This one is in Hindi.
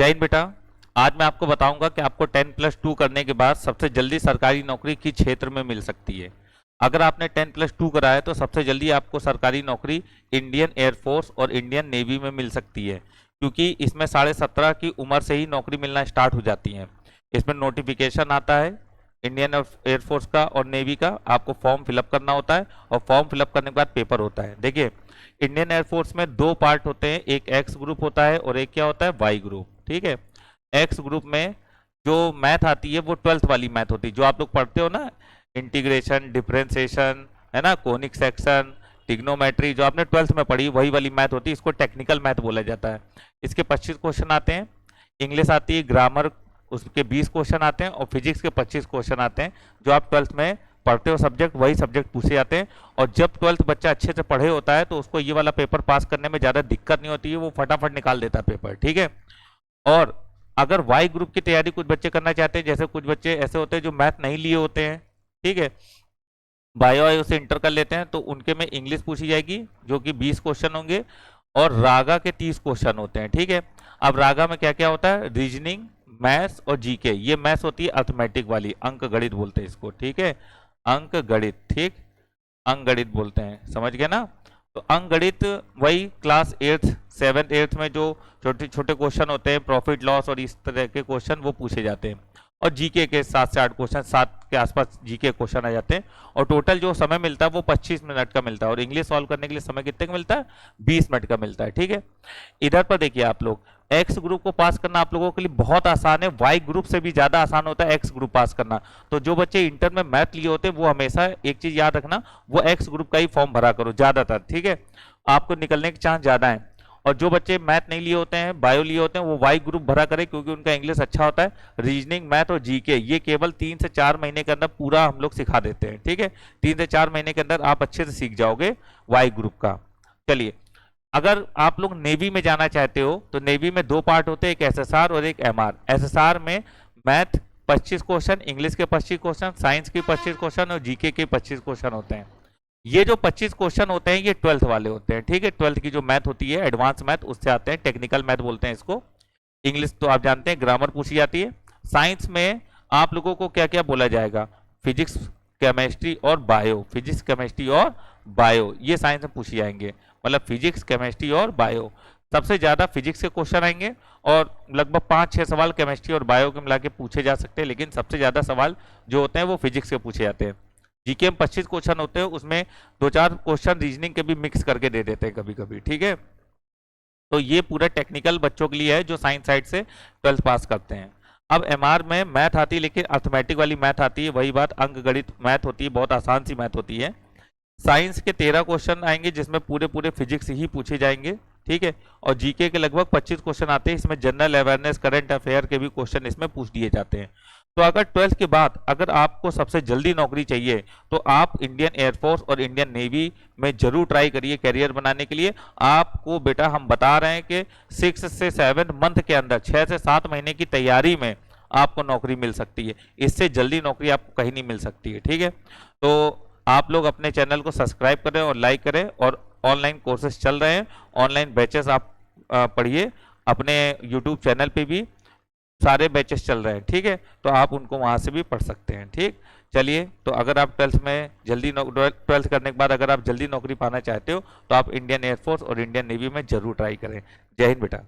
जय हिंद बेटा। आज मैं आपको बताऊंगा कि आपको 10+2 करने के बाद सबसे जल्दी सरकारी नौकरी किस क्षेत्र में मिल सकती है। अगर आपने 10+2 करा है तो सबसे जल्दी आपको सरकारी नौकरी इंडियन एयरफोर्स और इंडियन नेवी में मिल सकती है, क्योंकि इसमें 17.5 की उम्र से ही नौकरी मिलना स्टार्ट हो जाती है। इसमें नोटिफिकेशन आता है इंडियन एयरफोर्स का और नेवी का, आपको फॉर्म फिलअप करना होता है और फॉर्म फिलअप करने के बाद पेपर होता है। देखिए, इंडियन एयरफोर्स में दो पार्ट होते हैं, एक एक्स ग्रुप होता है और एक क्या होता है, वाई ग्रुप। ठीक है, एक्स ग्रुप में जो मैथ आती है वो 12th वाली मैथ होती है, जो आप लोग पढ़ते हो ना, इंटीग्रेशन, डिफरेंशिएशन, है ना, कोनिक सेक्शन, टिग्नोमेट्री, जो आपने 12th में पढ़ी वही वाली मैथ होती है। इसको टेक्निकल मैथ बोला जाता है। इसके 25 क्वेश्चन आते हैं। इंग्लिश आती है, ग्रामर उसके 20 क्वेश्चन आते हैं और फिजिक्स के 25 क्वेश्चन आते हैं। जो आप 12th में पढ़ते हो सब्जेक्ट, वही सब्जेक्ट पूछे जाते हैं। और जब 12th बच्चा अच्छे से पढ़े होता है तो उसको ये वाला पेपर पास करने में ज़्यादा दिक्कत नहीं होती है, वो फटाफट निकाल देता है पेपर। ठीक है, और अगर वाई ग्रुप की तैयारी कुछ बच्चे करना चाहते हैं, जैसे कुछ बच्चे ऐसे होते हैं जो मैथ नहीं लिए होते हैं, ठीक है, बायो आयो से इंटर कर लेते हैं, तो उनके में इंग्लिश पूछी जाएगी जो कि 20 क्वेश्चन होंगे और रागा के 30 क्वेश्चन होते हैं। ठीक है, अब रागा में क्या क्या होता है, रीजनिंग, मैथ्स और जीके। ये मैथ्स होती है अर्थमेटिक वाली, अंक गणित बोलते हैं इसको। ठीक है, अंक गणित, ठीक, अंक गणित बोलते हैं, समझ गए ना। तो अंक गणित वही क्लास 8th 7th 8th में जो छोटे छोटे क्वेश्चन होते हैं, प्रॉफिट लॉस और इस तरह के क्वेश्चन वो पूछे जाते हैं। और जीके के 7 से 8 क्वेश्चन, 7 के आसपास जीके क्वेश्चन आ जाते हैं। और टोटल जो समय मिलता है वो 25 मिनट का मिलता है। और इंग्लिश सॉल्व करने के लिए समय कितने का मिलता है, 20 मिनट का मिलता है। ठीक है, इधर पर देखिए आप लोग, एक्स ग्रुप को पास करना आप लोगों के लिए बहुत आसान है, वाई ग्रुप से भी ज्यादा आसान होता है एक्स ग्रुप पास करना। तो जो बच्चे इंटर में मैथ लिए होते हैं वो हमेशा एक चीज याद रखना, वो एक्स ग्रुप का ही फॉर्म भरा करो ज्यादातर। ठीक है, आपको निकलने के चांस ज्यादा है। और जो बच्चे मैथ नहीं लिए होते हैं, बायो लिए होते हैं, वो वाई ग्रुप भरा करें, क्योंकि उनका इंग्लिश अच्छा होता है। रीजनिंग, मैथ और जीके ये केवल 3 से 4 महीने के अंदर पूरा हम लोग सिखा देते हैं। ठीक है, 3 से 4 महीने के अंदर आप अच्छे से सीख जाओगे वाई ग्रुप का। चलिए, अगर आप लोग नेवी में जाना चाहते हो तो नेवी में दो पार्ट होते हैं, एक एसएसआर और एक एमआर। एसएसआर में मैथ 25 क्वेश्चन, इंग्लिश के 25 क्वेश्चन, साइंस के 25 क्वेश्चन और जीके के 25 क्वेश्चन होते हैं। ये जो 25 क्वेश्चन होते हैं ये 12th वाले होते हैं। ठीक है, 12th की जो मैथ होती है, एडवांस मैथ, उससे आते हैं, टेक्निकल मैथ बोलते हैं इसको। इंग्लिश तो आप जानते हैं, ग्रामर पूछी जाती है। साइंस में आप लोगों को क्या क्या बोला जाएगा, फिजिक्स, केमिस्ट्री और बायो, फिजिक्स, केमिस्ट्री और बायो, ये साइंस में पूछे जाएंगे। मतलब फिजिक्स, केमिस्ट्री और बायो, सबसे ज्यादा फिजिक्स के क्वेश्चन आएंगे और लगभग 5-6 सवाल केमिस्ट्री और बायो के मिला के पूछे जा सकते हैं, लेकिन सबसे ज्यादा सवाल जो होते हैं वो फिजिक्स के पूछे जाते हैं। जीके में 25 क्वेश्चन होते हैं, उसमें 2-4 क्वेश्चन रीजनिंग के भी मिक्स करके दे देते हैं कभी कभी। ठीक है, तो ये पूरा टेक्निकल बच्चों के लिए है जो साइंस साइड से 12th पास करते हैं। अब एमआर में मैथ आती है, लेकिन अर्थमेटिक वाली मैथ आती है, वही बात, अंक गणित मैथ होती है, बहुत आसान सी मैथ होती है। साइंस के 13 क्वेश्चन आएंगे जिसमें पूरे पूरे फिजिक्स ही पूछे जाएंगे। ठीक है, और जीके के लगभग 25 क्वेश्चन आते हैं, इसमें जनरल अवेयरनेस, करंट अफेयर के भी क्वेश्चन इसमें पूछ दिए जाते हैं। तो अगर 12th के बाद अगर आपको सबसे जल्दी नौकरी चाहिए तो आप इंडियन एयरफोर्स और इंडियन नेवी में जरूर ट्राई करिए कैरियर बनाने के लिए। आपको बेटा हम बता रहे हैं कि 6 से 7 मंथ के अंदर, 6 से 7 महीने की तैयारी में आपको नौकरी मिल सकती है। इससे जल्दी नौकरी आपको कहीं नहीं मिल सकती है। ठीक है, तो आप लोग अपने चैनल को सब्सक्राइब करें और लाइक करें, और ऑनलाइन कोर्सेज चल रहे हैं, ऑनलाइन बैचेस आप पढ़िए, अपने यूट्यूब चैनल पे भी सारे बैचेस चल रहे हैं। ठीक है, तो आप उनको वहां से भी पढ़ सकते हैं। ठीक, चलिए, तो अगर आप 12th में जल्दी 12th करने के बाद अगर आप जल्दी नौकरी पाना चाहते हो तो आप इंडियन एयरफोर्स और इंडियन नेवी में जरूर ट्राई करें। जय हिंद बेटा।